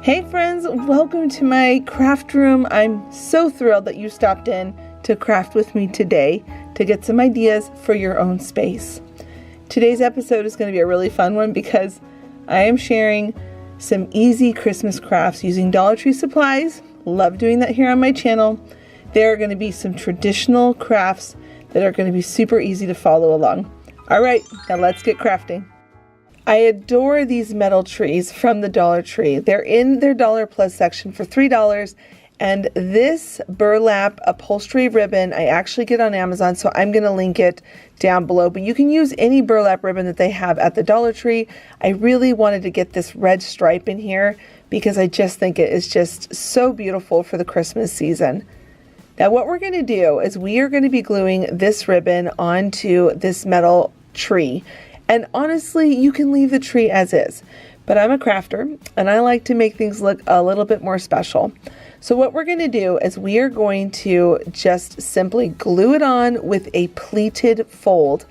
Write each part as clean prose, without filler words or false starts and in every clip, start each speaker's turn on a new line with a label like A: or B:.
A: Hey friends, welcome to my craft room. I'm so thrilled that you stopped in to craft with me today to get some ideas for your own space. Today's episode is going to be a really fun one because I am sharing some easy Christmas crafts using Dollar Tree supplies. Love doing that here on my channel. There are going to be some traditional crafts that are going to be super easy to follow along. All right, now let's get crafting. I adore these metal trees from the Dollar Tree. They're in their Dollar Plus section for $3. And this burlap upholstery ribbon, I actually get on Amazon, so I'm going to link it down below. But you can use any burlap ribbon that they have at the Dollar Tree. I really wanted to get this red stripe in here because I just think it is just so beautiful for the Christmas season. Now what we're going to do is we are going to be gluing this ribbon onto this metal tree. And honestly, you can leave the tree as is. But I'm a crafter and I like to make things look a little bit more special. So what we're going to do is we are going to just simply glue it on with a pleated fold.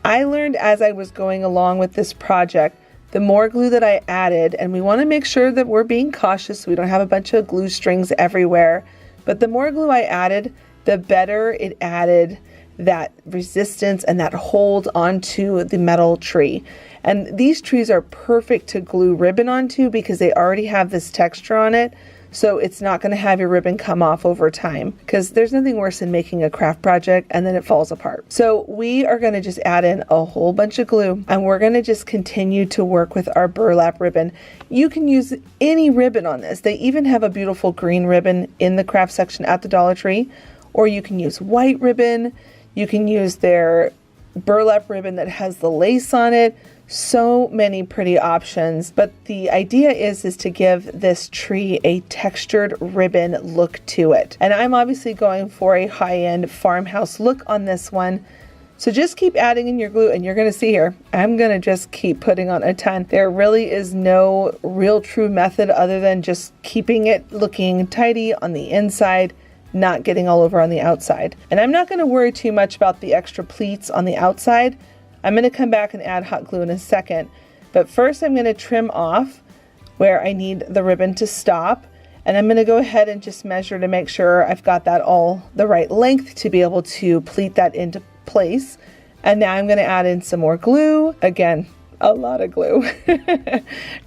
A: I learned as I was going along with this project, the more glue that I added, and we want to make sure that we're being cautious so we don't have a bunch of glue strings everywhere, but the more glue I added, the better it added that resistance and that hold onto the metal tree. And these trees are perfect to glue ribbon onto because they already have this texture on it. So it's not going to have your ribbon come off over time, because there's nothing worse than making a craft project and then it falls apart. So we are going to just add in a whole bunch of glue and we're going to just continue to work with our burlap ribbon. You can use any ribbon on this. They even have a beautiful green ribbon in the craft section at the Dollar Tree, or you can use white ribbon. You can use their burlap ribbon that has the lace on it. So many pretty options, but the idea is to give this tree a textured ribbon look to it. And I'm obviously going for a high-end farmhouse look on this one. So just keep adding in your glue and you're going to see here, I'm going to just keep putting on a ton. There really is no real true method other than just keeping it looking tidy on the inside, not getting all over on the outside. And I'm not going to worry too much about the extra pleats on the outside. I'm going to come back and add hot glue in a second, but first I'm going to trim off where I need the ribbon to stop, and I'm going to go ahead and just measure to make sure I've got that all the right length to be able to pleat that into place. And now I'm going to add in some more glue. Again, a lot of glue.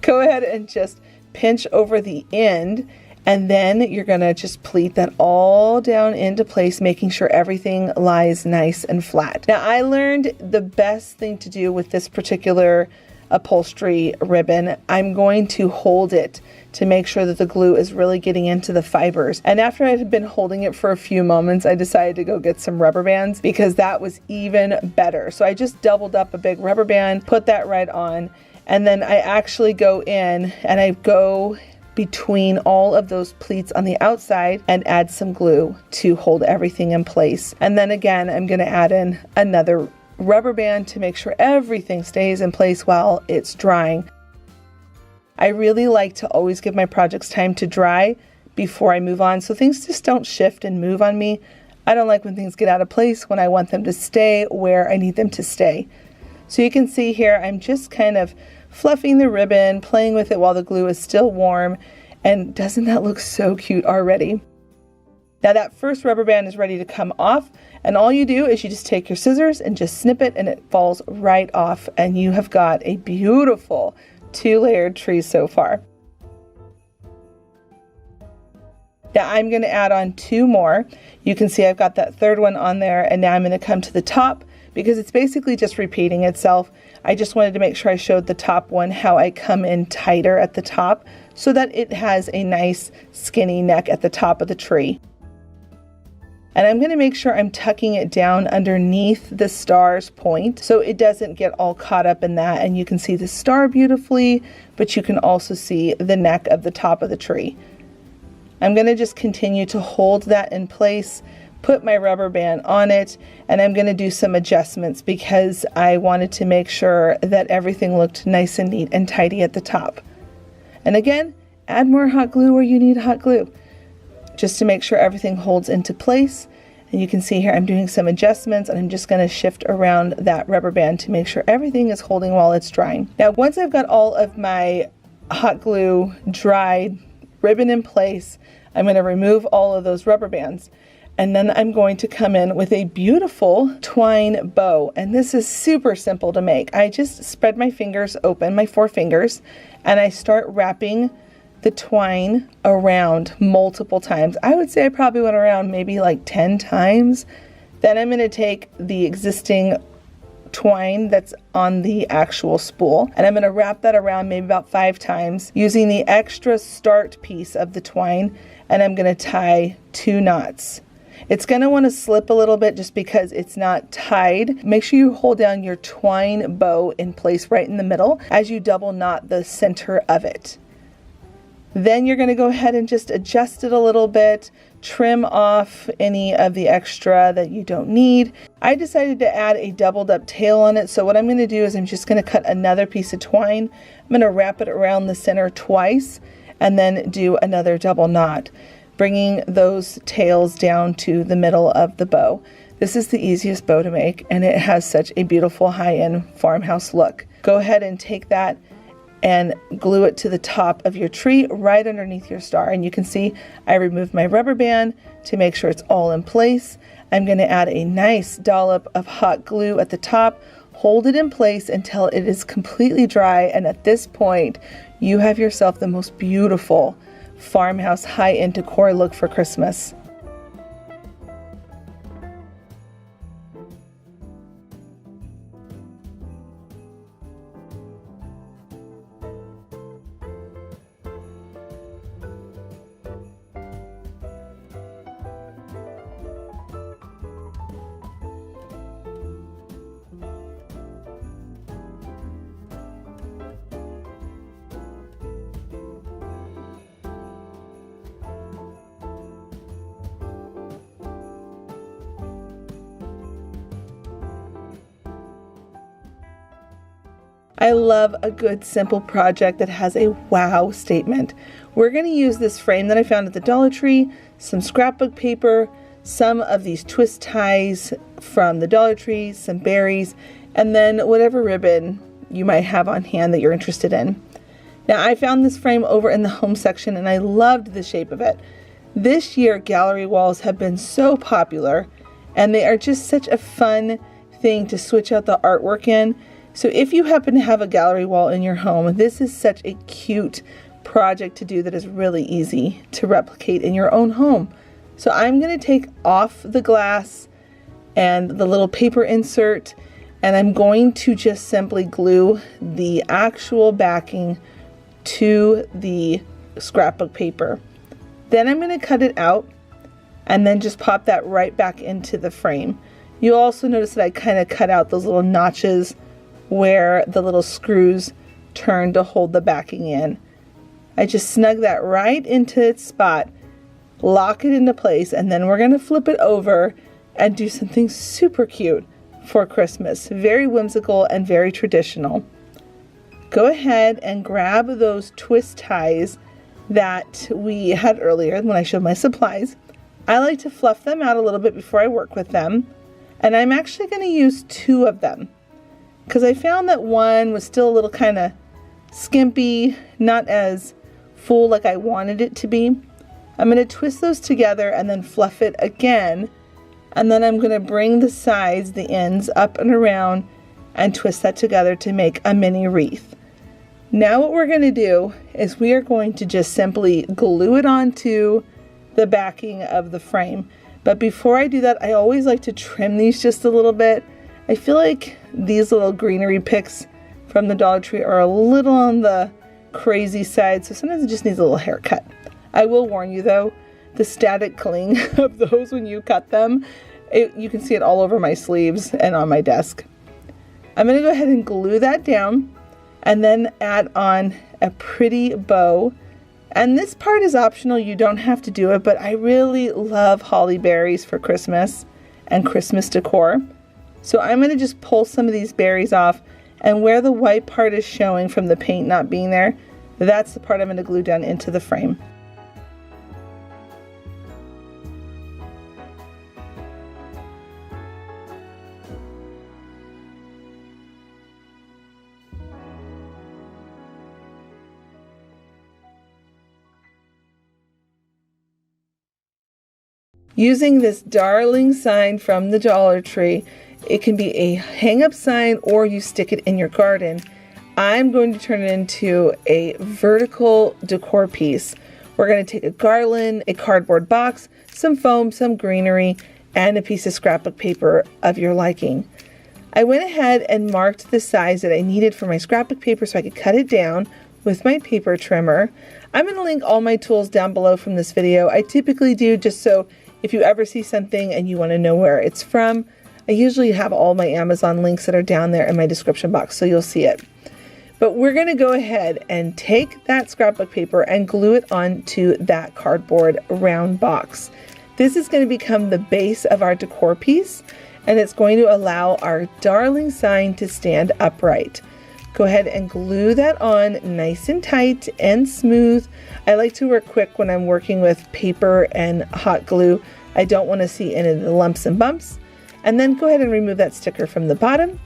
A: Go ahead and just pinch over the end, and then you're going to just pleat that all down into place, making sure everything lies nice and flat. Now, I learned the best thing to do with this particular upholstery ribbon, I'm going to hold it to make sure that the glue is really getting into the fibers. And after I had been holding it for a few moments, I decided to go get some rubber bands because that was even better. So I just doubled up a big rubber band, put that right on, and then I actually go in and I go between all of those pleats on the outside and add some glue to hold everything in place. And then again, I'm going to add in another rubber band to make sure everything stays in place while it's drying. I really like to always give my projects time to dry before I move on so things just don't shift and move on me. I don't like when things get out of place when I want them to stay where I need them to stay. So you can see here, I'm just kind of fluffing the ribbon, playing with it while the glue is still warm, and doesn't that look so cute already? Now that first rubber band is ready to come off, and all you do is you just take your scissors and just snip it and it falls right off, and you have got a beautiful two-layered tree so far. Now I'm going to add on two more. You can see I've got that third one on there, and now I'm going to come to the top because it's basically just repeating itself. I just wanted to make sure I showed the top one how I come in tighter at the top so that it has a nice skinny neck at the top of the tree. And I'm going to make sure I'm tucking it down underneath the star's point so it doesn't get all caught up in that, and you can see the star beautifully, but you can also see the neck of the top of the tree. I'm going to just continue to hold that in place, put my rubber band on it, and I'm going to do some adjustments because I wanted to make sure that everything looked nice and neat and tidy at the top. And again, add more hot glue where you need hot glue, just to make sure everything holds into place. And you can see here I'm doing some adjustments, and I'm just going to shift around that rubber band to make sure everything is holding while it's drying. Now once I've got all of my hot glue, dried, ribbon in place. I'm going to remove all of those rubber bands. And then I'm going to come in with a beautiful twine bow. And this is super simple to make. I just spread my fingers open, my 4 fingers, and I start wrapping the twine around multiple times. I would say I probably went around maybe like 10 times. Then I'm going to take the existing twine that's on the actual spool, and I'm going to wrap that around maybe about 5 times using the extra start piece of the twine, and I'm going to tie 2 knots. It's going to want to slip a little bit just because it's not tied. Make sure you hold down your twine bow in place right in the middle as you double knot the center of it. Then you're going to go ahead and just adjust it a little bit, trim off any of the extra that you don't need. I decided to add a doubled up tail on it, so what I'm going to do is I'm just going to cut another piece of twine. I'm going to wrap it around the center twice and then do another double knot, bringing those tails down to the middle of the bow. This is the easiest bow to make, and it has such a beautiful high-end farmhouse look. Go ahead and take that and glue it to the top of your tree right underneath your star. And you can see I removed my rubber band to make sure it's all in place. I'm going to add a nice dollop of hot glue at the top, hold it in place until it is completely dry, and at this point you have yourself the most beautiful farmhouse high-end decor look for Christmas. I love a good simple project that has a wow statement. We're going to use this frame that I found at the Dollar Tree, some scrapbook paper, some of these twist ties from the Dollar Tree, some berries, and then whatever ribbon you might have on hand that you're interested in. Now I found this frame over in the home section and I loved the shape of it. This year gallery walls have been so popular and they are just such a fun thing to switch out the artwork in. So if you happen to have a gallery wall in your home, this is such a cute project to do that is really easy to replicate in your own home. So I'm going to take off the glass and the little paper insert, and I'm going to just simply glue the actual backing to the scrapbook paper. Then I'm going to cut it out and then just pop that right back into the frame. You'll also notice that I kind of cut out those little notches where the little screws turn to hold the backing in. I just snug that right into its spot, lock it into place, and then we're going to flip it over and do something super cute for Christmas. Very whimsical and very traditional. Go ahead and grab those twist ties that we had earlier when I showed my supplies. I like to fluff them out a little bit before I work with them, and I'm actually going to use 2 of them, because I found that one was still a little kind of skimpy, not as full like I wanted it to be. I'm going to twist those together and then fluff it again, and then I'm going to bring the sides, the ends, up and around and twist that together to make a mini wreath. Now what we're going to do is we are going to just simply glue it onto the backing of the frame. But before I do that, I always like to trim these just a little bit. I feel like these little greenery picks from the Dollar Tree are a little on the crazy side, so sometimes it just needs a little haircut. I will warn you though, the static cling of those when you cut them, you can see it all over my sleeves and on my desk. I'm going to go ahead and glue that down and then add on a pretty bow. And this part is optional, you don't have to do it, but I really love holly berries for Christmas and Christmas decor. So I'm going to just pull some of these berries off, and where the white part is showing from the paint not being there, that's the part I'm going to glue down into the frame. Using this darling sign from the Dollar Tree, it can be a hang-up sign or you stick it in your garden. I'm going to turn it into a vertical decor piece. We're going to take a garland, a cardboard box, some foam, some greenery, and a piece of scrapbook paper of your liking. I went ahead and marked the size that I needed for my scrapbook paper so I could cut it down with my paper trimmer. I'm going to link all my tools down below from this video. I typically do just so if you ever see something and you want to know where it's from, I usually have all my Amazon links that are down there in my description box, so you'll see it. But we're going to go ahead and take that scrapbook paper and glue it onto that cardboard round box. This is going to become the base of our decor piece, and it's going to allow our darling sign to stand upright. Go ahead and glue that on nice and tight and smooth. I like to work quick when I'm working with paper and hot glue. I don't want to see any of the lumps and bumps. And then go ahead and remove that sticker from the bottom.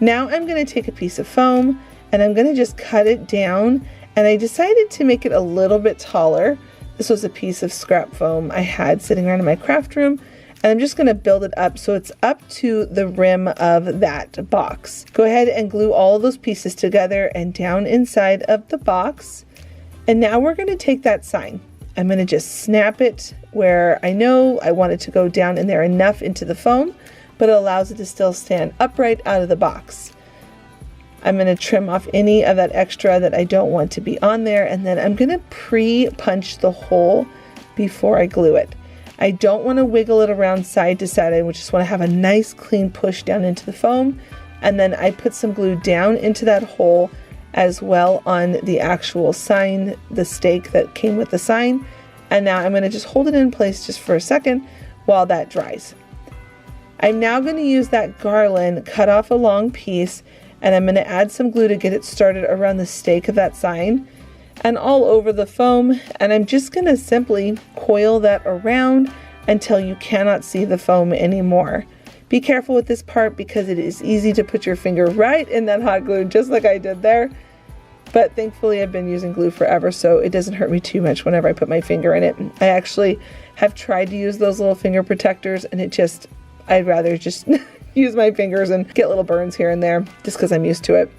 A: Now I'm going to take a piece of foam and I'm going to just cut it down, and I decided to make it a little bit taller. This was a piece of scrap foam I had sitting around in my craft room, and I'm just going to build it up so it's up to the rim of that box. Go ahead and glue all of those pieces together and down inside of the box. And now we're going to take that sign. I'm going to just snap it where I know I want it to go down in there enough into the foam, but it allows it to still stand upright out of the box. I'm going to trim off any of that extra that I don't want to be on there, and then I'm going to pre-punch the hole before I glue it. I don't want to wiggle it around side to side. I just want to have a nice clean push down into the foam, and then I put some glue down into that hole as well on the actual sign, the stake that came with the sign. And now I'm going to just hold it in place just for a second while that dries. I'm now going to use that garland, cut off a long piece, and I'm going to add some glue to get it started around the stake of that sign and all over the foam, and I'm just going to simply coil that around until you cannot see the foam anymore. Be careful with this part because it is easy to put your finger right in that hot glue just like I did there, but thankfully I've been using glue forever, so it doesn't hurt me too much whenever I put my finger in it. I actually have tried to use those little finger protectors, and I'd rather just use my fingers and get little burns here and there just because I'm used to it.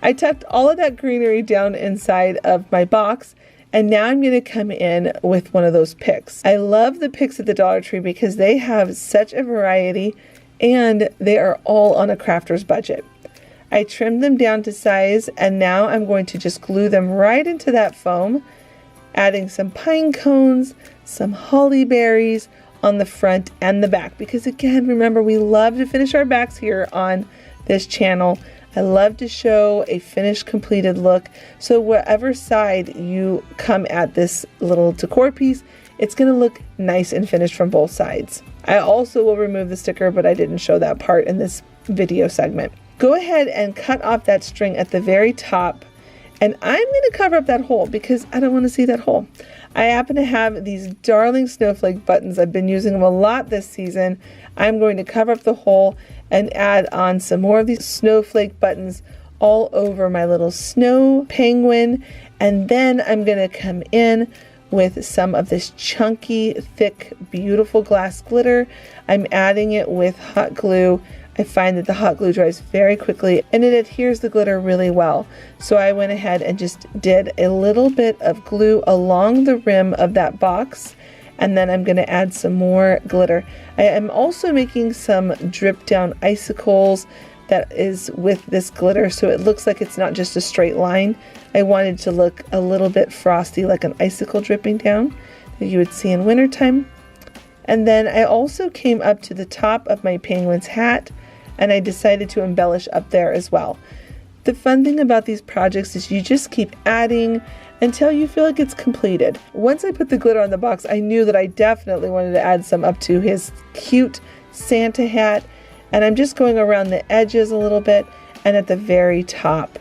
A: I tucked all of that greenery down inside of my box, and now I'm going to come in with one of those picks. I love the picks at the Dollar Tree because they have such a variety and they are all on a crafter's budget. I trimmed them down to size, and now I'm going to just glue them right into that foam, adding some pine cones, some holly berries on the front and the back, because again, remember, we love to finish our backs here on this channel. I love to show a finished, completed look, so whatever side you come at this little decor piece, it's going to look nice and finished from both sides. I also will remove the sticker, but I didn't show that part in this video segment. Go ahead and cut off that string at the very top, and I'm going to cover up that hole because I don't want to see that hole. I happen to have these darling snowflake buttons. I've been using them a lot this season. I'm going to cover up the hole and add on some more of these snowflake buttons all over my little snow penguin. And then I'm going to come in with some of this chunky, thick, beautiful glass glitter. I'm adding it with hot glue. I find that the hot glue dries very quickly and it adheres the glitter really well. So I went ahead and just did a little bit of glue along the rim of that box, and then I'm going to add some more glitter. I am also making some drip down icicles that is with this glitter, so it looks like it's not just a straight line. I wanted to look a little bit frosty, like an icicle dripping down that you would see in wintertime. And then I also came up to the top of my penguin's hat, and I decided to embellish up there as well. The fun thing about these projects is you just keep adding until you feel like it's completed. Once I put the glitter on the box, I knew that I definitely wanted to add some up to his cute Santa hat, and I'm just going around the edges a little bit and at the very top.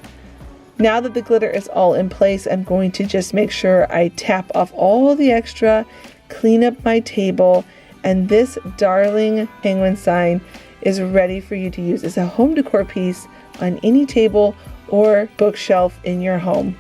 A: Now that the glitter is all in place, I'm going to just make sure I tap off all the extra, clean up my table, and this darling penguin sign is ready for you to use as a home decor piece on any table or bookshelf in your home.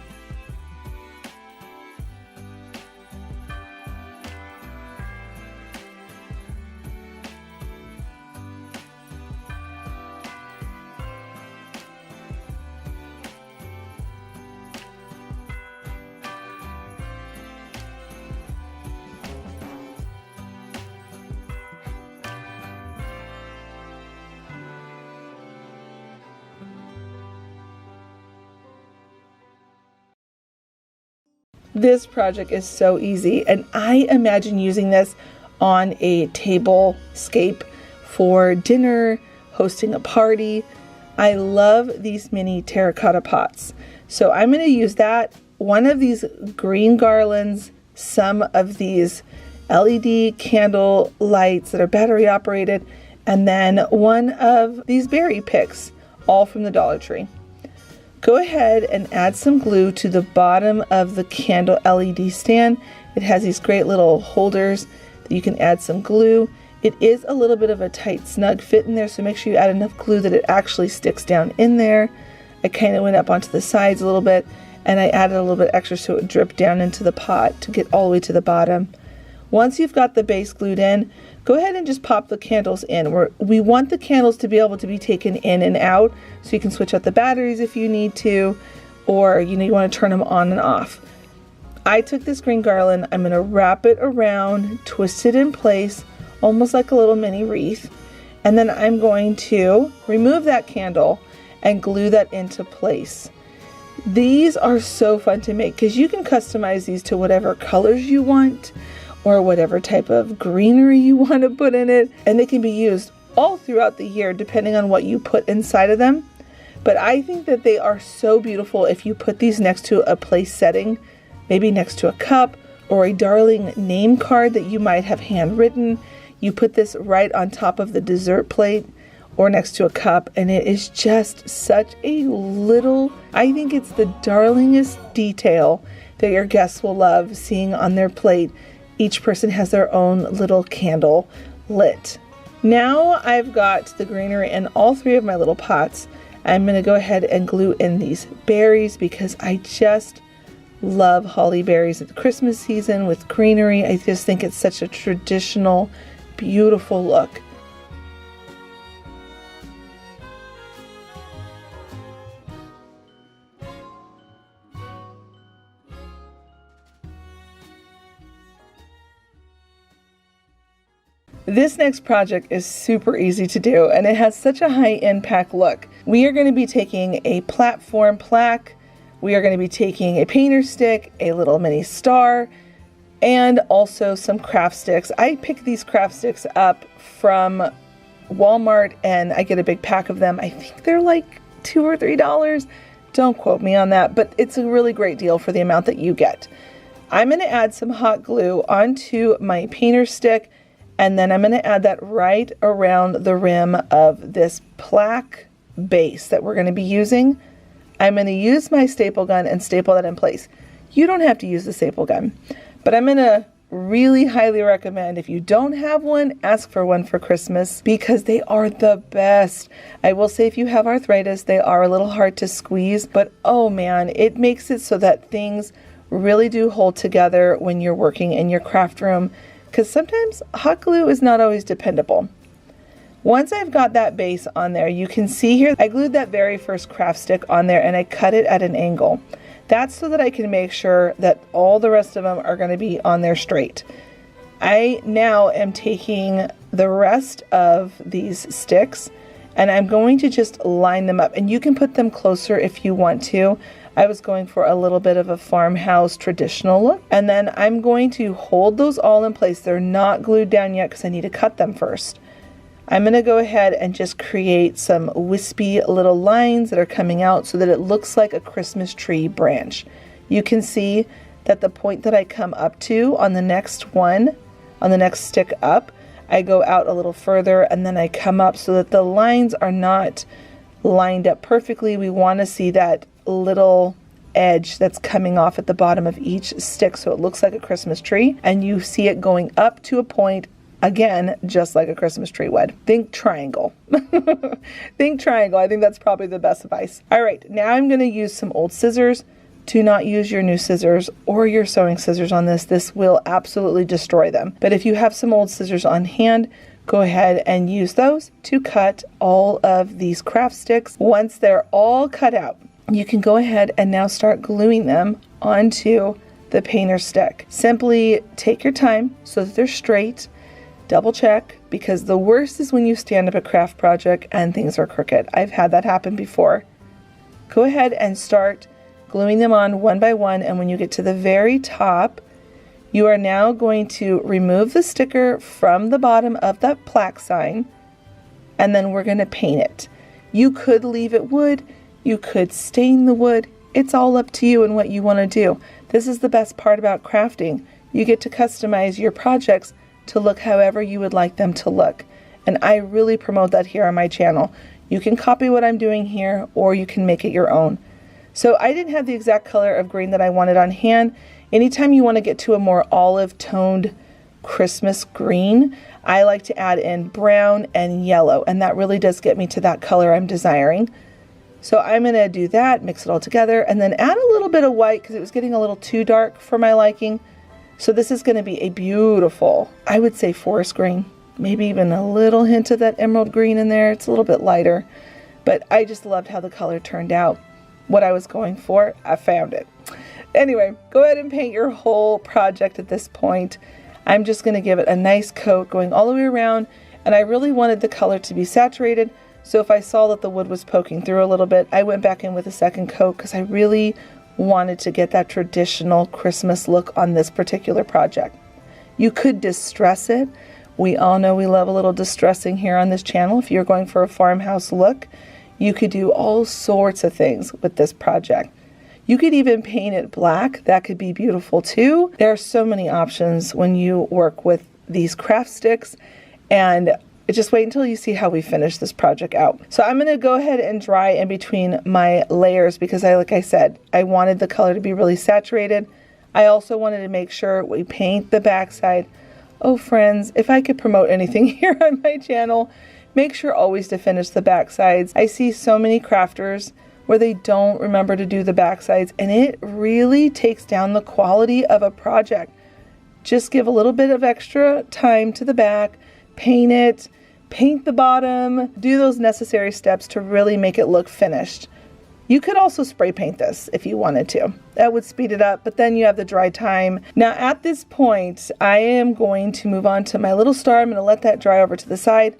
A: This project is so easy, and I imagine using this on a table scape for dinner, hosting a party. I love these mini terracotta pots. So I'm going to use that, one of these green garlands, some of these LED candle lights that are battery operated, and then one of these berry picks, all from the Dollar Tree. Go ahead and add some glue to the bottom of the candle LED stand. It has these great little holders that you can add some glue. It is a little bit of a tight, snug fit in there, so make sure you add enough glue that it actually sticks down in there. I kind of went up onto the sides a little bit, and I added a little bit extra so it would drip down into the pot to get all the way to the bottom. Once you've got the base glued in, go ahead and just pop the candles in. We want the candles to be able to be taken in and out, so you can switch out the batteries if you need to, or you want to turn them on and off. I took this green garland, I'm going to wrap it around, twist it in place, almost like a little mini wreath, and then I'm going to remove that candle and glue that into place. These are so fun to make because you can customize these to whatever colors you want or whatever type of greenery you want to put in it, and they can be used all throughout the year depending on what you put inside of them. But I think that they are so beautiful if you put these next to a place setting, maybe next to a cup or a darling name card that you might have handwritten. You put this right on top of the dessert plate or next to a cup, and it is just such a little, I think it's the darlingest detail that your guests will love seeing on their plate. Each person has their own little candle lit. Now I've got the greenery in all three of my little pots. I'm going to go ahead and glue in these berries because I just love holly berries at the Christmas season with greenery. I just think it's such a traditional, beautiful look. This next project is super easy to do, and it has such a high impact look. We are going to be taking a platform plaque, we are going to be taking a painter stick, a little mini star, and also some craft sticks. I pick these craft sticks up from Walmart, and I get a big pack of them. I think they're like $2 or $3. Don't quote me on that, but it's a really great deal for the amount that you get. I'm going to add some hot glue onto my painter stick, and then I'm going to add that right around the rim of this plaque base that we're going to be using. I'm going to use my staple gun and staple that in place. You don't have to use the staple gun, but I'm going to really highly recommend, if you don't have one, ask for one for Christmas because they are the best. I will say if you have arthritis, they are a little hard to squeeze, but oh man, it makes it so that things really do hold together when you're working in your craft room, because sometimes hot glue is not always dependable. Once I've got that base on there, you can see here, I glued that very first craft stick on there and I cut it at an angle. That's so that I can make sure that all the rest of them are going to be on there straight. I now am taking the rest of these sticks and I'm going to just line them up, and you can put them closer if you want to. I was going for a little bit of a farmhouse traditional look, and then I'm going to hold those all in place. They're not glued down yet because I need to cut them first. I'm going to go ahead and just create some wispy little lines that are coming out so that it looks like a Christmas tree branch. You can see that the point that I come up to on the next one, on the next stick up, I go out a little further and then I come up so that the lines are not lined up perfectly. We want to see that little edge that's coming off at the bottom of each stick so it looks like a Christmas tree, and you see it going up to a point, again, just like a Christmas tree would. Think triangle. Think triangle. I think that's probably the best advice. All right, now I'm going to use some old scissors. Do not use your new scissors or your sewing scissors on this. This will absolutely destroy them. But if you have some old scissors on hand, go ahead and use those to cut all of these craft sticks. Once they're all cut out, you can go ahead and now start gluing them onto the painter stick. Simply take your time so that they're straight. Double check, because the worst is when you stand up a craft project and things are crooked. I've had that happen before. Go ahead and start gluing them on one by one, and when you get to the very top, you are now going to remove the sticker from the bottom of that plaque sign, and then we're going to paint it. You could leave it wood, you could stain the wood. It's all up to you and what you want to do. This is the best part about crafting. You get to customize your projects to look however you would like them to look. And I really promote that here on my channel. You can copy what I'm doing here, or you can make it your own. So I didn't have the exact color of green that I wanted on hand. Anytime you want to get to a more olive toned Christmas green, I like to add in brown and yellow, and that really does get me to that color I'm desiring. So I'm going to do that, mix it all together, and then add a little bit of white because it was getting a little too dark for my liking. So this is going to be a beautiful, I would say, forest green. Maybe even a little hint of that emerald green in there. It's a little bit lighter, but I just loved how the color turned out. What I was going for, I found it. Anyway, go ahead and paint your whole project at this point. I'm just going to give it a nice coat going all the way around, and I really wanted the color to be saturated, so if I saw that the wood was poking through a little bit, I went back in with a second coat because I really wanted to get that traditional Christmas look on this particular project. You could distress it. We all know we love a little distressing here on this channel. If you're going for a farmhouse look, you could do all sorts of things with this project. You could even paint it black. That could be beautiful too. There are so many options when you work with these craft sticks, and just wait until you see how we finish this project out. So I'm going to go ahead and dry in between my layers because like I said, I wanted the color to be really saturated. I also wanted to make sure we paint the backside. Oh friends, if I could promote anything here on my channel, make sure always to finish the back sides. I see so many crafters where they don't remember to do the back sides, and it really takes down the quality of a project. Just give a little bit of extra time to the back, paint it, paint the bottom, do those necessary steps to really make it look finished. You could also spray paint this if you wanted to. That would speed it up, but then you have the dry time. Now at this point, I am going to move on to my little star. I'm going to let that dry over to the side.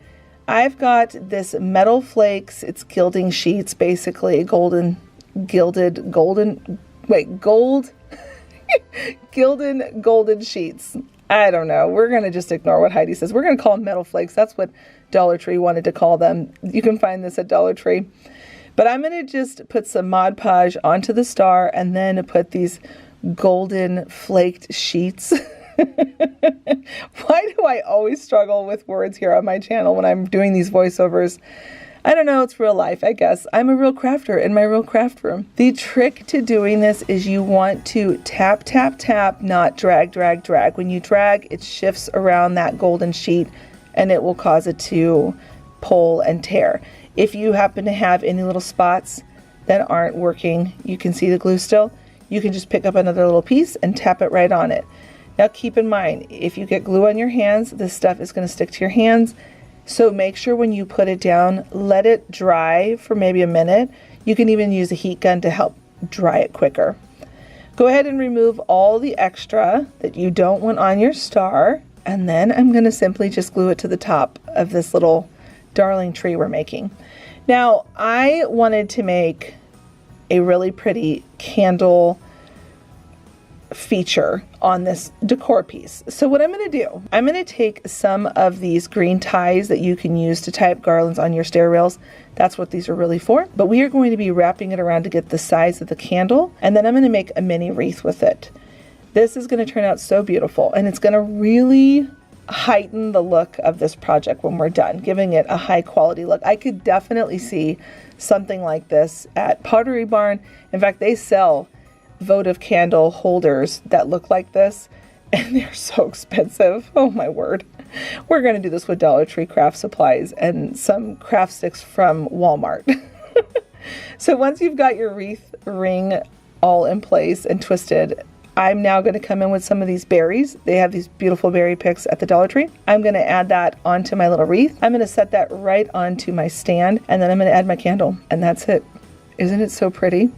A: I've got this metal flakes, it's gilding sheets, basically gilded sheets. I don't know. We're going to just ignore what Heidi says. We're going to call them metal flakes. That's what Dollar Tree wanted to call them. You can find this at Dollar Tree. But I'm going to just put some Mod Podge onto the star and then put these golden flaked sheets. Why do I always struggle with words here on my channel when I'm doing these voiceovers? I don't know, it's real life, I guess. I'm a real crafter in my real craft room. The trick to doing this is you want to tap, tap, tap, not drag, drag, drag. When you drag, it shifts around that golden sheet and it will cause it to pull and tear. If you happen to have any little spots that aren't working, you can see the glue still, you can just pick up another little piece and tap it right on it. Now keep in mind, if you get glue on your hands, this stuff is going to stick to your hands. So make sure when you put it down, let it dry for maybe a minute. You can even use a heat gun to help dry it quicker. Go ahead and remove all the extra that you don't want on your star. And then I'm going to simply just glue it to the top of this little darling tree we're making. Now I wanted to make a really pretty candle feature on this decor piece. So what I'm going to do, I'm going to take some of these green ties that you can use to tie up garlands on your stair rails. That's what these are really for. But we are going to be wrapping it around to get the size of the candle, and then I'm going to make a mini wreath with it. This is going to turn out so beautiful, and it's going to really heighten the look of this project when we're done, giving it a high quality look. I could definitely see something like this at Pottery Barn. In fact, they sell votive candle holders that look like this, and they're so expensive. Oh my word. We're going to do this with Dollar Tree craft supplies and some craft sticks from Walmart. So once you've got your wreath ring all in place and twisted, I'm now going to come in with some of these berries. They have these beautiful berry picks at the Dollar Tree. I'm going to add that onto my little wreath. I'm going to set that right onto my stand, and then I'm going to add my candle, and that's it. Isn't it so pretty?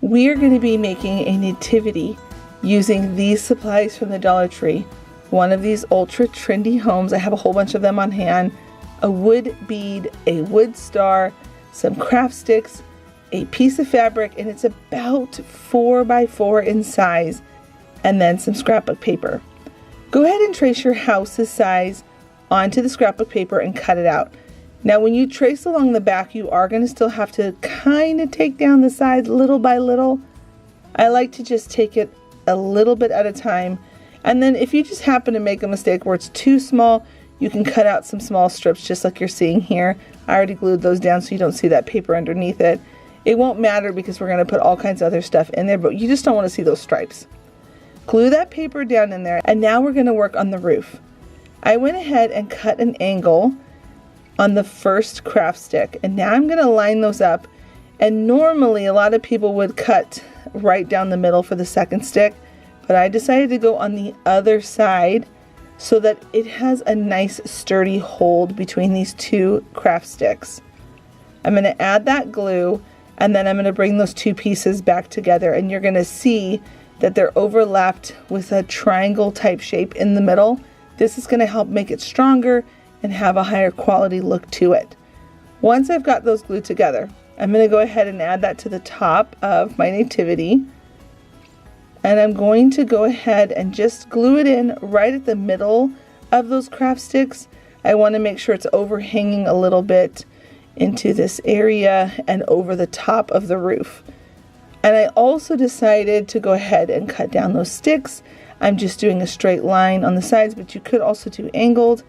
A: We are going to be making a nativity using these supplies from the Dollar Tree. One of these ultra trendy homes, I have a whole bunch of them on hand, a wood bead, a wood star, some craft sticks, a piece of fabric, and it's about 4 by 4 in size, and then some scrapbook paper. Go ahead and trace your house's size onto the scrapbook paper and cut it out. Now when you trace along the back, you are going to still have to kind of take down the sides little by little. I like to just take it a little bit at a time, and then if you just happen to make a mistake where it's too small, you can cut out some small strips just like you're seeing here. I already glued those down so you don't see that paper underneath it. It won't matter because we're going to put all kinds of other stuff in there, but you just don't want to see those stripes. Glue that paper down in there, and now we're going to work on the roof. I went ahead and cut an angle on the first craft stick, and now I'm going to line those up. And normally a lot of people would cut right down the middle for the second stick, but I decided to go on the other side so that it has a nice sturdy hold between these two craft sticks. I'm going to add that glue, and then I'm going to bring those two pieces back together, and you're going to see that they're overlapped with a triangle type shape in the middle. This is going to help make it stronger and have a higher quality look to it. Once I've got those glued together, I'm going to go ahead and add that to the top of my nativity. And I'm going to go ahead and just glue it in right at the middle of those craft sticks. I want to make sure it's overhanging a little bit into this area and over the top of the roof. And I also decided to go ahead and cut down those sticks. I'm just doing a straight line on the sides, but you could also do angled.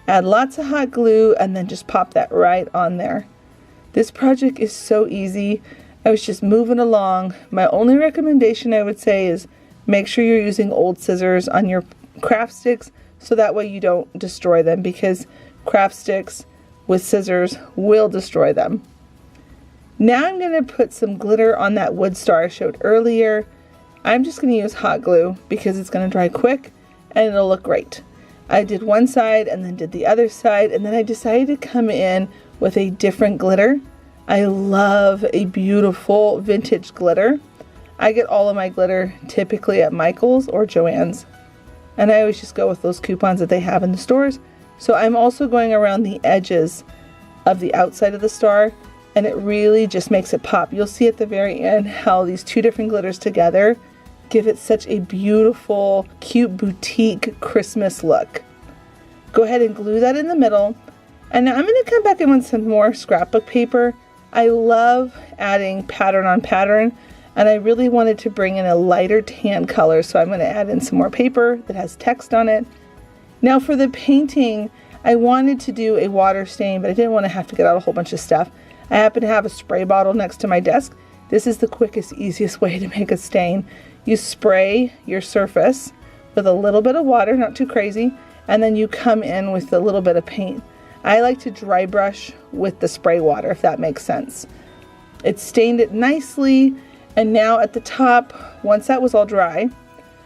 A: Add lots of hot glue and then just pop that right on there. This project is so easy. I was just moving along. My only recommendation I would say is make sure you're using old scissors on your craft sticks so that way you don't destroy them, because craft sticks with scissors will destroy them. Now I'm going to put some glitter on that wood star I showed earlier. I'm just going to use hot glue because it's going to dry quick and it'll look great. I did one side and then did the other side, and then I decided to come in with a different glitter. I love a beautiful vintage glitter. I get all of my glitter typically at Michael's or Joann's, and I always just go with those coupons that they have in the stores. So I'm also going around the edges of the outside of the star, and it really just makes it pop. You'll see at the very end how these two different glitters together give it such a beautiful, cute boutique Christmas look. Go ahead and glue that in the middle. And now I'm going to come back in with some more scrapbook paper. I love adding pattern on pattern, and I really wanted to bring in a lighter tan color, so I'm going to add in some more paper that has text on it. Now for the painting, I wanted to do a water stain, but I didn't want to have to get out a whole bunch of stuff. I happen to have a spray bottle next to my desk. This is the quickest, easiest way to make a stain. You spray your surface with a little bit of water, not too crazy, and then you come in with a little bit of paint. I like to dry brush with the spray water, if that makes sense. It stained it nicely, and now at the top, once that was all dry,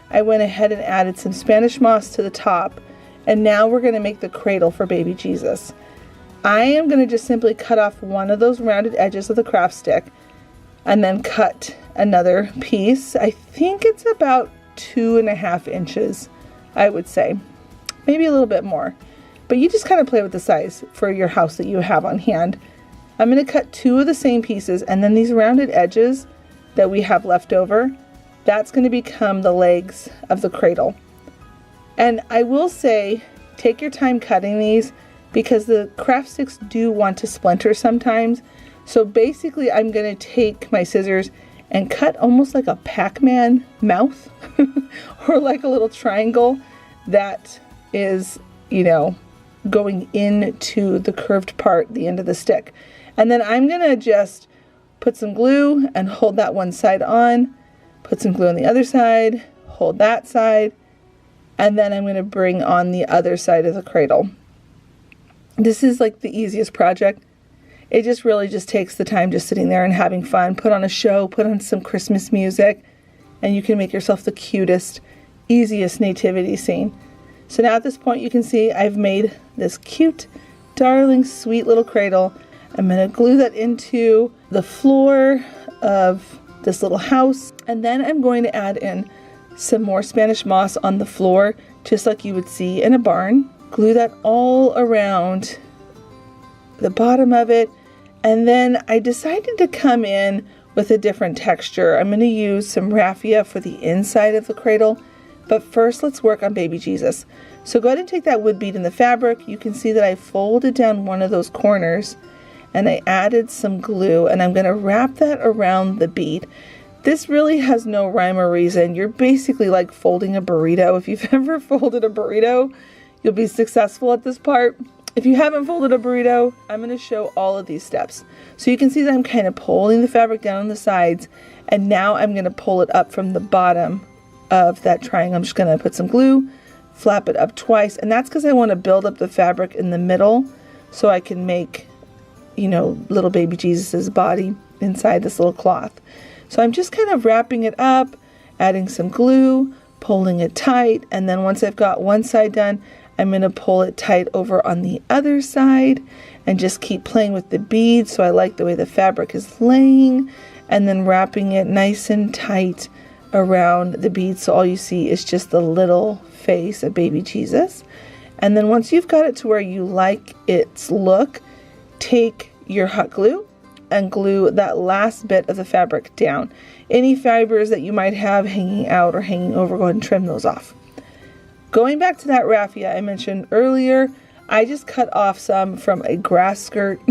A: I went ahead and added some Spanish moss to the top, and now we're going to make the cradle for baby Jesus. I am going to just simply cut off one of those rounded edges of the craft stick and then cut another piece. I think it's about 2.5 inches, I would say. Maybe a little bit more. But you just kind of play with the size for your house that you have on hand. I'm going to cut 2 of the same pieces, and then these rounded edges that we have left over, that's going to become the legs of the cradle. And I will say, take your time cutting these because the craft sticks do want to splinter sometimes. So basically I'm going to take my scissors and cut almost like a Pac-Man mouth or like a little triangle that is, going into the curved part, the end of the stick. And then I'm going to just put some glue and hold that one side on, put some glue on the other side, hold that side, and then I'm going to bring on the other side of the cradle. This is like the easiest project. It just really just takes the time just sitting there and having fun. Put on a show, put on some Christmas music, and you can make yourself the cutest, easiest nativity scene. So now at this point you can see I've made this cute, darling, sweet little cradle. I'm going to glue that into the floor of this little house. And then I'm going to add in some more Spanish moss on the floor, just like you would see in a barn. Glue that all around the bottom of it. And then I decided to come in with a different texture. I'm going to use some raffia for the inside of the cradle. But first, let's work on baby Jesus. So go ahead and take that wood bead in the fabric. You can see that I folded down one of those corners and I added some glue, and I'm going to wrap that around the bead. This really has no rhyme or reason. You're basically like folding a burrito. If you've ever folded a burrito, you'll be successful at this part. If you haven't folded a burrito, I'm going to show all of these steps. So you can see that I'm kind of pulling the fabric down on the sides, and now I'm going to pull it up from the bottom of that triangle. I'm just going to put some glue, flap it up twice, and that's because I want to build up the fabric in the middle so I can make, you know, little baby Jesus's body inside this little cloth. So I'm just kind of wrapping it up, adding some glue, pulling it tight, and then once I've got one side done, I'm going to pull it tight over on the other side and just keep playing with the beads. So I like the way the fabric is laying, and then wrapping it nice and tight around the beads so all you see is just the little face of baby Jesus. And then once you've got it to where you like its look, take your hot glue and glue that last bit of the fabric down. Any fibers that you might have hanging out or hanging over, go ahead and trim those off. Going back to that raffia I mentioned earlier, I just cut off some from a grass skirt.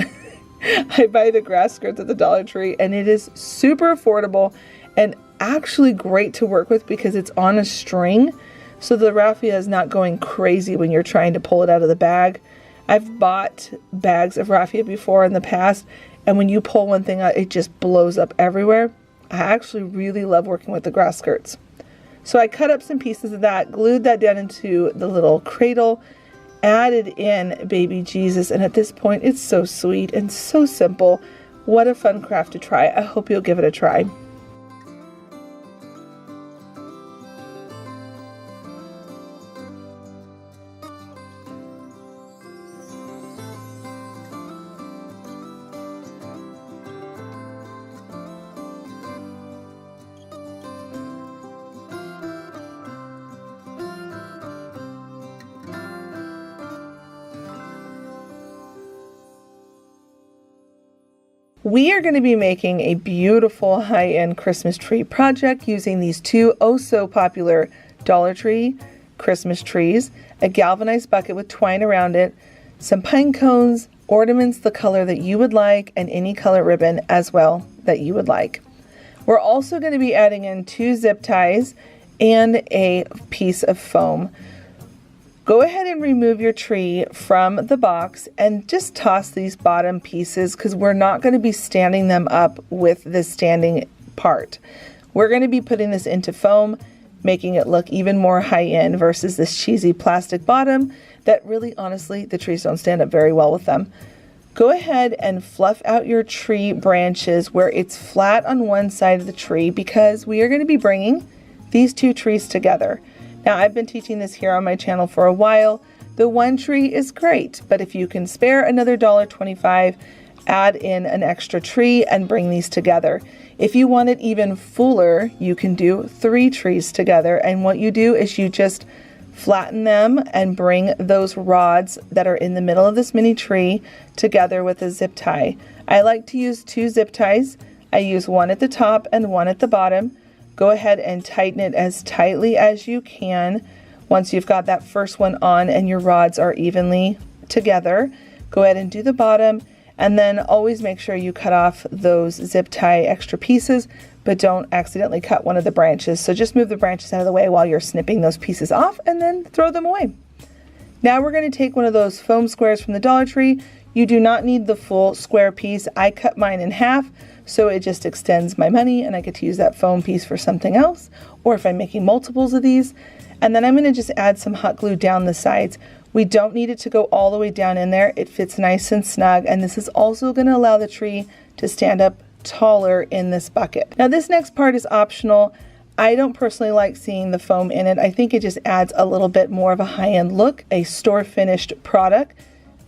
A: I buy the grass skirts at the Dollar Tree, and it is super affordable and actually great to work with because it's on a string, so the raffia is not going crazy when you're trying to pull it out of the bag. I've bought bags of raffia before in the past, and when you pull one thing out, it just blows up everywhere. I actually really love working with the grass skirts. So I cut up some pieces of that, glued that down into the little cradle, added in baby Jesus, and at this point it's so sweet and so simple. What a fun craft to try. I hope you'll give it a try. We are going to be making a beautiful high-end Christmas tree project using these two oh so popular Dollar Tree Christmas trees, a galvanized bucket with twine around it, some pine cones, ornaments the color that you would like, and any color ribbon as well that you would like. We're also going to be adding in 2 zip ties and a piece of foam. Go ahead and remove your tree from the box and just toss these bottom pieces because we're not going to be standing them up with this standing part. We're going to be putting this into foam, making it look even more high-end versus this cheesy plastic bottom that really, honestly, the trees don't stand up very well with them. Go ahead and fluff out your tree branches where it's flat on one side of the tree because we are going to be bringing these 2 trees together. Now, I've been teaching this here on my channel for a while. The one tree is great, but if you can spare another $1.25, add in an extra tree and bring these together. If you want it even fuller, you can do 3 trees together, and what you do is you just flatten them and bring those rods that are in the middle of this mini tree together with a zip tie. I like to use 2 zip ties. I use one at the top and one at the bottom. Go ahead and tighten it as tightly as you can. Once you've got that first one on and your rods are evenly together, go ahead and do the bottom, and then always make sure you cut off those zip tie extra pieces, but don't accidentally cut one of the branches. So just move the branches out of the way while you're snipping those pieces off and then throw them away. Now we're going to take one of those foam squares from the Dollar Tree. You do not need the full square piece. I cut mine in half, so it just extends my money and I get to use that foam piece for something else, or if I'm making multiples of these. And then I'm going to just add some hot glue down the sides. We don't need it to go all the way down in there. It fits nice and snug, and this is also going to allow the tree to stand up taller in this bucket. Now this next part is optional. I don't personally like seeing the foam in it. I think it just adds a little bit more of a high-end look, a store finished product.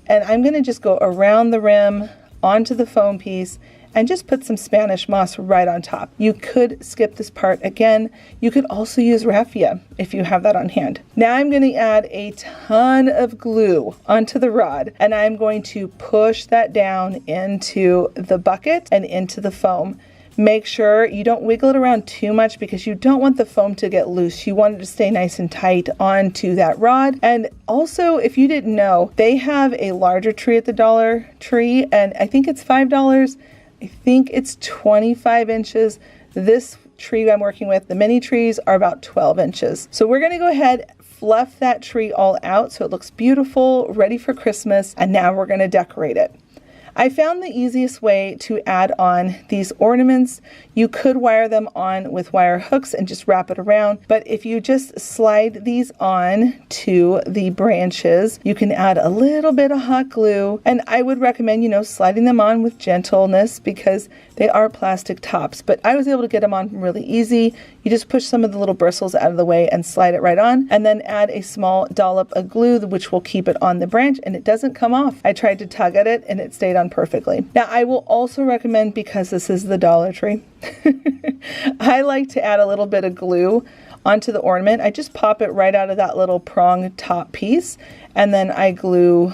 A: And I'm going to just go around the rim onto the foam piece and just put some Spanish moss right on top. You could skip this part again. You could also use raffia if you have that on hand. Now I'm going to add a ton of glue onto the rod, and I'm going to push that down into the bucket and into the foam. Make sure you don't wiggle it around too much because you don't want the foam to get loose. You want it to stay nice and tight onto that rod. And also, if you didn't know, they have a larger tree at the Dollar Tree, and I think it's $5. I think it's 25 inches. This tree I'm working with, the mini trees, are about 12 inches. So we're going to go ahead, fluff that tree all out so it looks beautiful, ready for Christmas, and now we're going to decorate it. I found the easiest way to add on these ornaments. You could wire them on with wire hooks and just wrap it around, but if you just slide these on to the branches, you can add a little bit of hot glue, and I would recommend, sliding them on with gentleness because they are plastic tops, but I was able to get them on really easy. You just push some of the little bristles out of the way and slide it right on, and then add a small dollop of glue, which will keep it on the branch, and it doesn't come off. I tried to tug at it and it stayed on perfectly. Now I will also recommend, because this is the Dollar Tree, I like to add a little bit of glue onto the ornament. I just pop it right out of that little prong top piece, and then I glue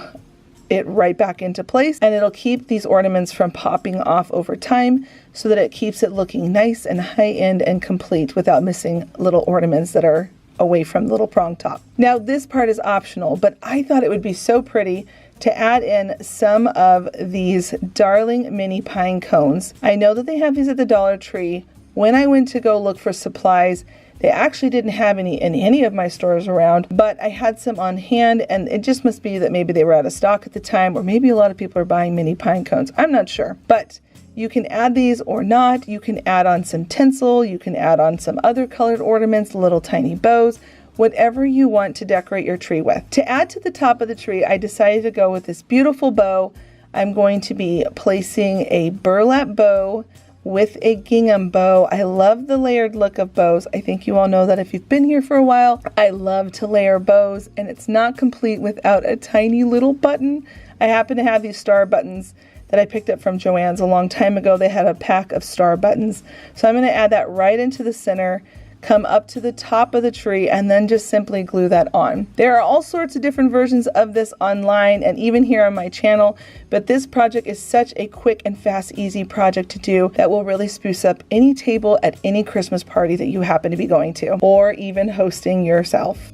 A: it right back into place, and it'll keep these ornaments from popping off over time so that it keeps it looking nice and high-end and complete without missing little ornaments that are away from the little prong top. Now this part is optional, but I thought it would be so pretty to add in some of these darling mini pine cones. I know that they have these at the Dollar Tree. When I went to go look for supplies, they actually didn't have any in any of my stores around, but I had some on hand, and it just must be that maybe they were out of stock at the time, or maybe a lot of people are buying mini pine cones. I'm not sure, but you can add these or not. You can add on some tinsel. You can add on some other colored ornaments, little tiny bows, whatever you want to decorate your tree with. To add to the top of the tree, I decided to go with this beautiful bow. I'm going to be placing a burlap bow with a gingham bow. I love the layered look of bows. I think you all know that if you've been here for a while. I love to layer bows, and it's not complete without a tiny little button. I happen to have these star buttons that I picked up from Joann's a long time ago. They had a pack of star buttons. So I'm going to add that right into the center, come up to the top of the tree, and then just simply glue that on. There are all sorts of different versions of this online and even here on my channel, but this project is such a quick and fast, easy project to do that will really spruce up any table at any Christmas party that you happen to be going to, or even hosting yourself.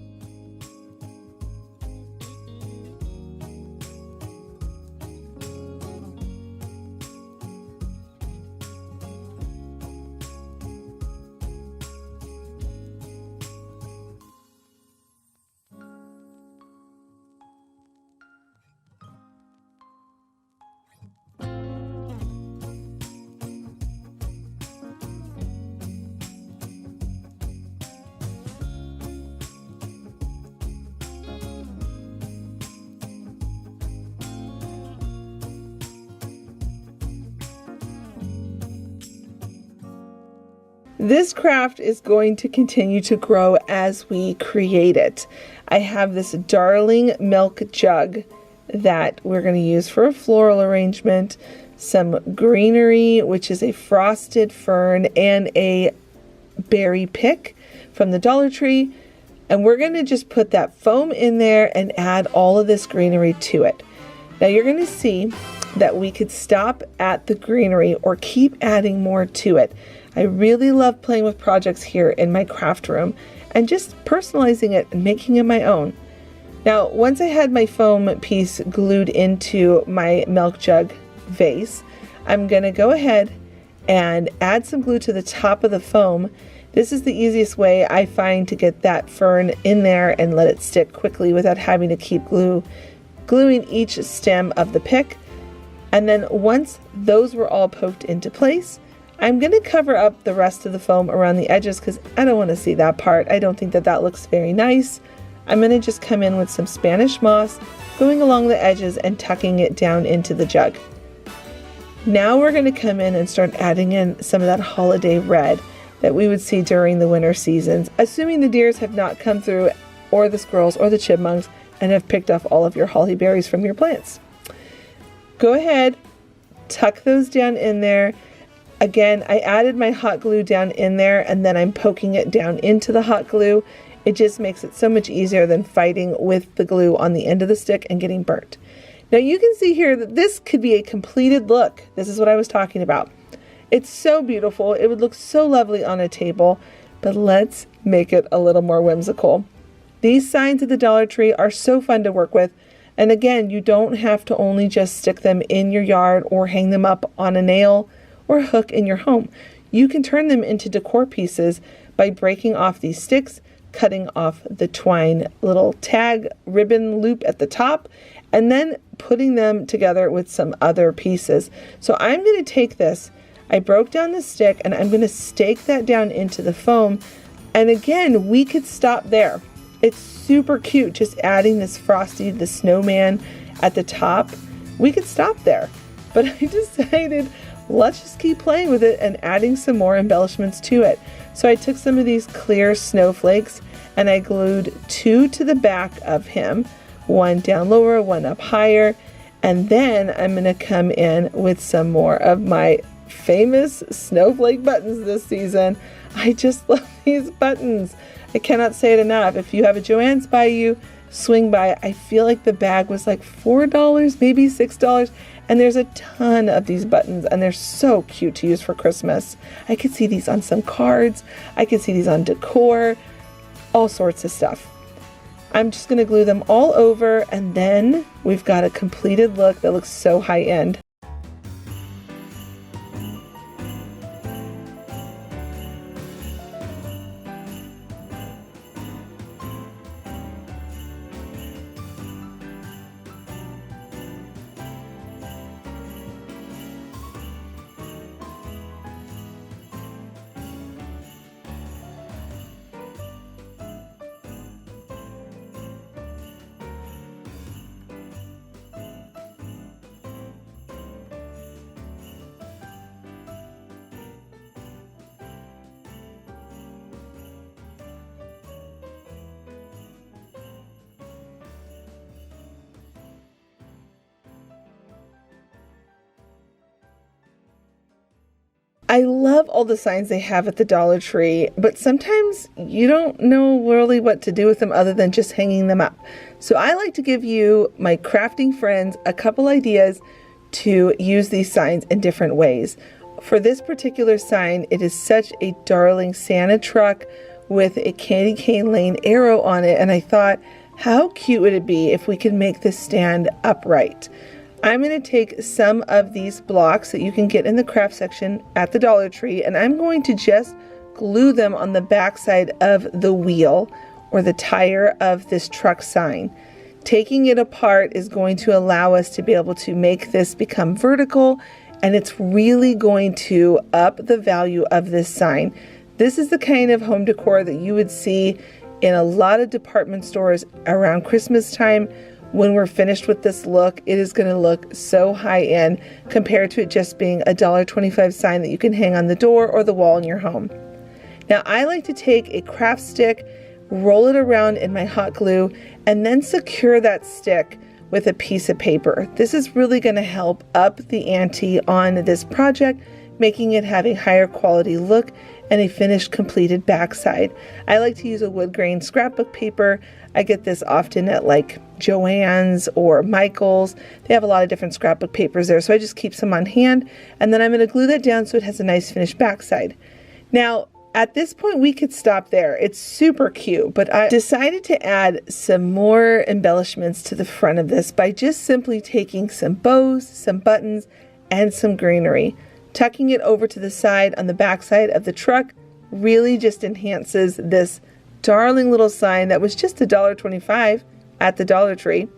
A: This craft is going to continue to grow as we create it. I have this darling milk jug that we're going to use for a floral arrangement, some greenery, which is a frosted fern, and a berry pick from the Dollar Tree. And we're going to just put that foam in there and add all of this greenery to it. Now you're going to see that we could stop at the greenery or keep adding more to it. I really love playing with projects here in my craft room and just personalizing it and making it my own. Now, once I had my foam piece glued into my milk jug vase, I'm going to go ahead and add some glue to the top of the foam. This is the easiest way I find to get that fern in there and let it stick quickly without having to keep gluing each stem of the pick. And then once those were all poked into place, I'm going to cover up the rest of the foam around the edges because I don't want to see that part. I don't think that that looks very nice. I'm going to just come in with some Spanish moss, going along the edges and tucking it down into the jug. Now we're going to come in and start adding in some of that holiday red that we would see during the winter seasons, assuming the deers have not come through, or the squirrels or the chipmunks, and have picked off all of your holly berries from your plants. Go ahead, tuck those down in there. Again, I added my hot glue down in there, and then I'm poking it down into the hot glue. It just makes it so much easier than fighting with the glue on the end of the stick and getting burnt. Now you can see here that this could be a completed look. This is what I was talking about. It's so beautiful. It would look so lovely on a table, but let's make it a little more whimsical. These signs at the Dollar Tree are so fun to work with. And again, you don't have to only just stick them in your yard or hang them up on a nail or hook in your home. You can turn them into decor pieces by breaking off these sticks, cutting off the twine little tag ribbon loop at the top, and then putting them together with some other pieces. So I'm going to take this, I broke down the stick, and I'm going to stake that down into the foam. And again, we could stop there. It's super cute, just adding this Frosty the Snowman at the top. We could stop there, but I decided let's just keep playing with it and adding some more embellishments to it. So I took some of these clear snowflakes and I glued 2 to the back of him, 1 down lower, 1 up higher, and then I'm going to come in with some more of my famous snowflake buttons this season. I just love these buttons. I cannot say it enough. If you have a Joann's by you, swing by. I feel like the bag was like $4, maybe $6, and there's a ton of these buttons, and they're so cute to use for Christmas. I could see these on some cards. I could see these on decor, all sorts of stuff. I'm just going to glue them all over, and then we've got a completed look that looks so high-end. I love all the signs they have at the Dollar Tree, but sometimes you don't know really what to do with them other than just hanging them up. So I like to give you, my crafting friends, a couple ideas to use these signs in different ways. For this particular sign, it is such a darling Santa truck with a candy cane lane arrow on it, and I thought, how cute would it be if we could make this stand upright? I'm going to take some of these blocks that you can get in the craft section at the Dollar Tree, and I'm going to just glue them on the back side of the wheel or the tire of this truck sign. Taking it apart is going to allow us to be able to make this become vertical, and it's really going to up the value of this sign. This is the kind of home decor that you would see in a lot of department stores around Christmas time. When we're finished with this look, it is going to look so high-end compared to it just being a $1.25 sign that you can hang on the door or the wall in your home. Now, I like to take a craft stick, roll it around in my hot glue, and then secure that stick with a piece of paper. This is really going to help up the ante on this project, making it have a higher quality look and a finished completed backside. I like to use a wood grain scrapbook paper. I get this often at like Joann's or Michael's. They have a lot of different scrapbook papers there, so I just keep some on hand, and then I'm going to glue that down so it has a nice finished backside. Now, at this point, we could stop there. It's super cute, but I decided to add some more embellishments to the front of this by just simply taking some bows, some buttons, and some greenery. Tucking it over to the side on the back side of the truck really just enhances this darling little sign that was just $1.25 at the Dollar Tree.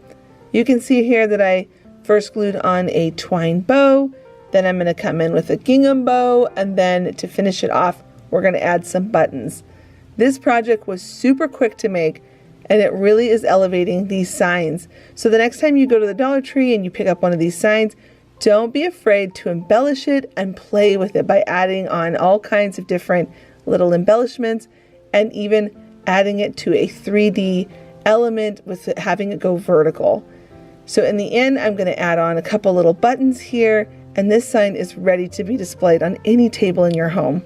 A: You can see here that I first glued on a twine bow, then I'm going to come in with a gingham bow, and then to finish it off, we're going to add some buttons. This project was super quick to make, and it really is elevating these signs. So the next time you go to the Dollar Tree and you pick up one of these signs, don't be afraid to embellish it and play with it by adding on all kinds of different little embellishments and even adding it to a 3D element with it, having it go vertical. So in the end, I'm going to add on a couple little buttons here and this sign is ready to be displayed on any table in your home.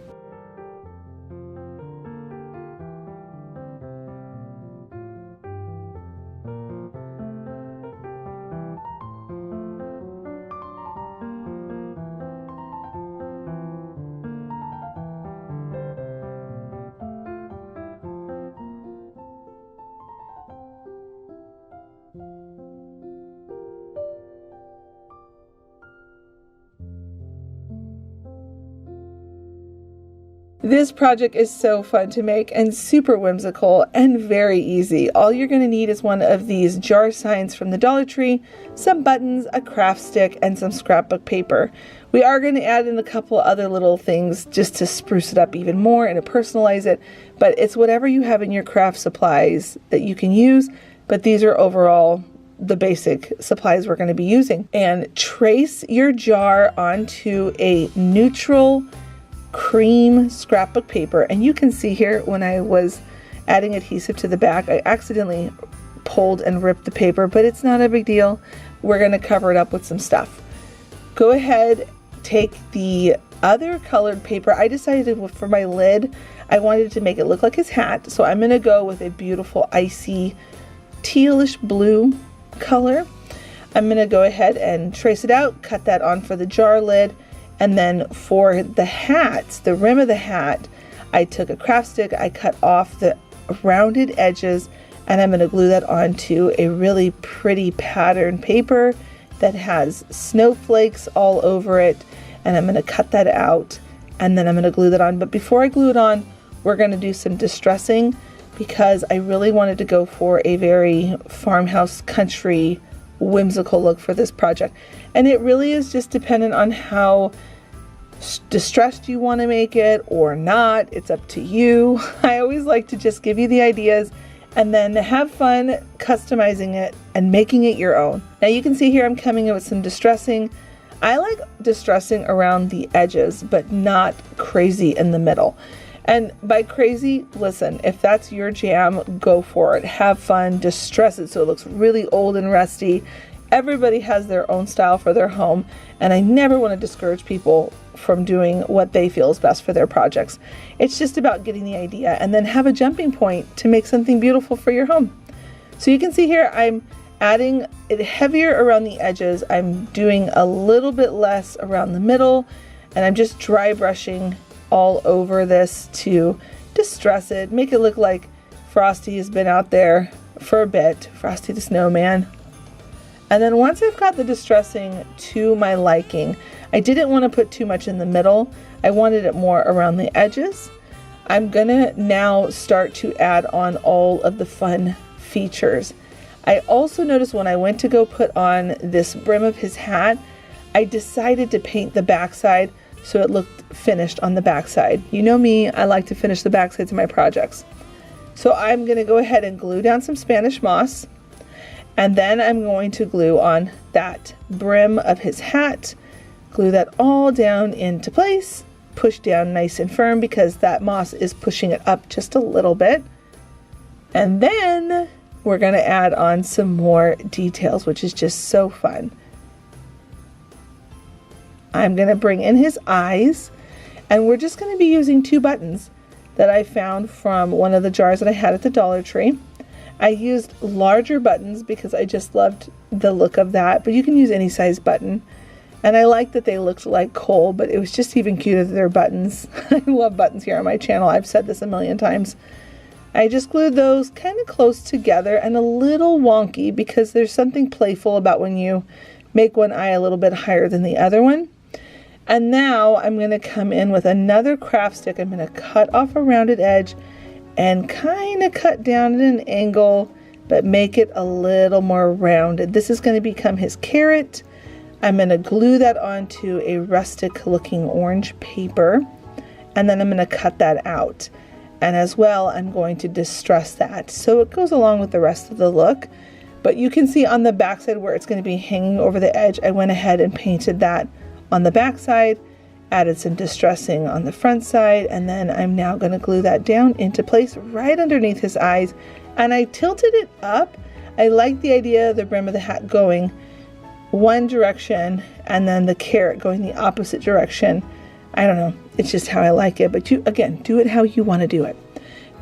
A: This project is so fun to make and super whimsical and very easy. All you're going to need is one of these jar signs from the Dollar Tree, some buttons, a craft stick, and some scrapbook paper. We are going to add in a couple other little things just to spruce it up even more and to personalize it, but it's whatever you have in your craft supplies that you can use, but these are overall the basic supplies we're going to be using. And trace your jar onto a neutral cream scrapbook paper, and you can see here when I was adding adhesive to the back, I accidentally pulled and ripped the paper, but it's not a big deal. We're going to cover it up with some stuff. Go ahead, take the other colored paper. I decided for my lid, I wanted to make it look like his hat, so I'm going to go with a beautiful icy tealish blue color. I'm going to go ahead and trace it out, cut that on for the jar lid. And then for the hat, the rim of the hat, I took a craft stick, I cut off the rounded edges, and I'm going to glue that onto a really pretty pattern paper that has snowflakes all over it. And I'm going to cut that out, and then I'm going to glue that on. But before I glue it on, we're going to do some distressing because I really wanted to go for a very farmhouse country whimsical look for this project. And it really is just dependent on how distressed you want to make it or not. It's up to you. I always like to just give you the ideas and then have fun customizing it and making it your own. Now you can see here I'm coming in with some distressing. I like distressing around the edges, but not crazy in the middle. And by crazy, listen, if that's your jam, go for it. Have fun, distress it so it looks really old and rusty. Everybody has their own style for their home, and I never want to discourage people from doing what they feel is best for their projects. It's just about getting the idea and then have a jumping point to make something beautiful for your home. So you can see here I'm adding it heavier around the edges. I'm doing a little bit less around the middle, and I'm just dry brushing all over this to distress it, make it look like Frosty has been out there for a bit, Frosty the Snowman. And then once I've got the distressing to my liking, I didn't want to put too much in the middle. I wanted it more around the edges. I'm gonna now start to add on all of the fun features. I also noticed when I went to go put on this brim of his hat, I decided to paint the backside so it looked finished on the backside. You know me, I like to finish the backsides of my projects. So I'm going to go ahead and glue down some Spanish moss, and then I'm going to glue on that brim of his hat, glue that all down into place, push down nice and firm because that moss is pushing it up just a little bit. And then we're going to add on some more details, which is just so fun. I'm going to bring in his eyes, and we're just going to be using 2 buttons that I found from one of the jars that I had at the Dollar Tree. I used larger buttons because I just loved the look of that, but you can use any size button. And I like that they looked like coal, but it was just even cuter that they're buttons. I love buttons here on my channel. I've said this a million times. I just glued those kind of close together and a little wonky because there's something playful about when you make one eye a little bit higher than the other one. And now I'm going to come in with another craft stick. I'm going to cut off a rounded edge and kind of cut down at an angle, but make it a little more rounded. This is going to become his carrot. I'm going to glue that onto a rustic looking orange paper, and then I'm going to cut that out. And as well, I'm going to distress that so it goes along with the rest of the look. But you can see on the back side where it's going to be hanging over the edge, I went ahead and painted that on the back side, added some distressing on the front side, and then I'm now going to glue that down into place right underneath his eyes. And I tilted it up. I like the idea of the brim of the hat going one direction and then the carrot going the opposite direction. I don't know, it's just how I like it, but you, again, do it how you want to do it.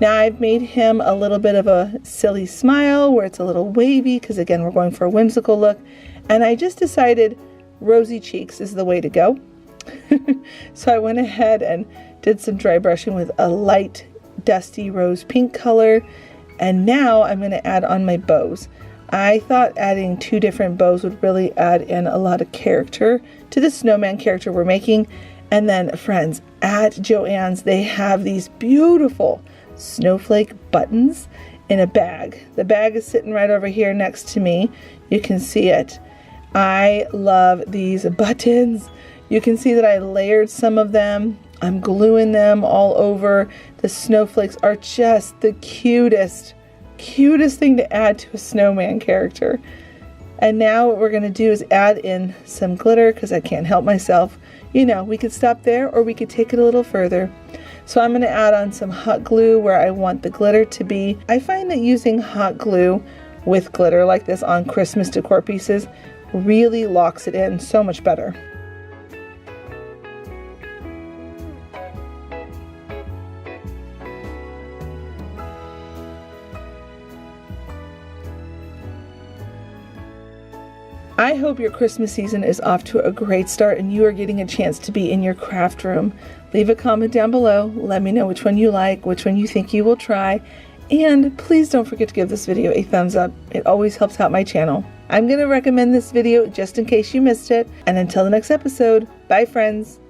A: Now I've made him a little bit of a silly smile where it's a little wavy because again, we're going for a whimsical look, and I just decided rosy cheeks is the way to go. So I went ahead and did some dry brushing with a light dusty rose pink color, and now I'm going to add on my bows. I thought adding 2 different bows would really add in a lot of character to the snowman character we're making. And then friends, at Joann's they have these beautiful snowflake buttons in a bag. The bag is sitting right over here next to me. You can see it. I love these buttons. You can see that I layered some of them. I'm gluing them all over. The snowflakes are just the cutest thing to add to a snowman character. And now what we're going to do is add in some glitter because I can't help myself. You know, we could stop there or we could take it a little further. So I'm going to add on some hot glue where I want the glitter to be. I find that using hot glue with glitter like this on Christmas decor pieces really locks it in so much better. I hope your Christmas season is off to a great start and you are getting a chance to be in your craft room. Leave a comment down below. Let me know which one you like, which one you think you will try, and please don't forget to give this video a thumbs up. It always helps out my channel. I'm going to recommend this video just in case you missed it, and until the next episode, bye friends.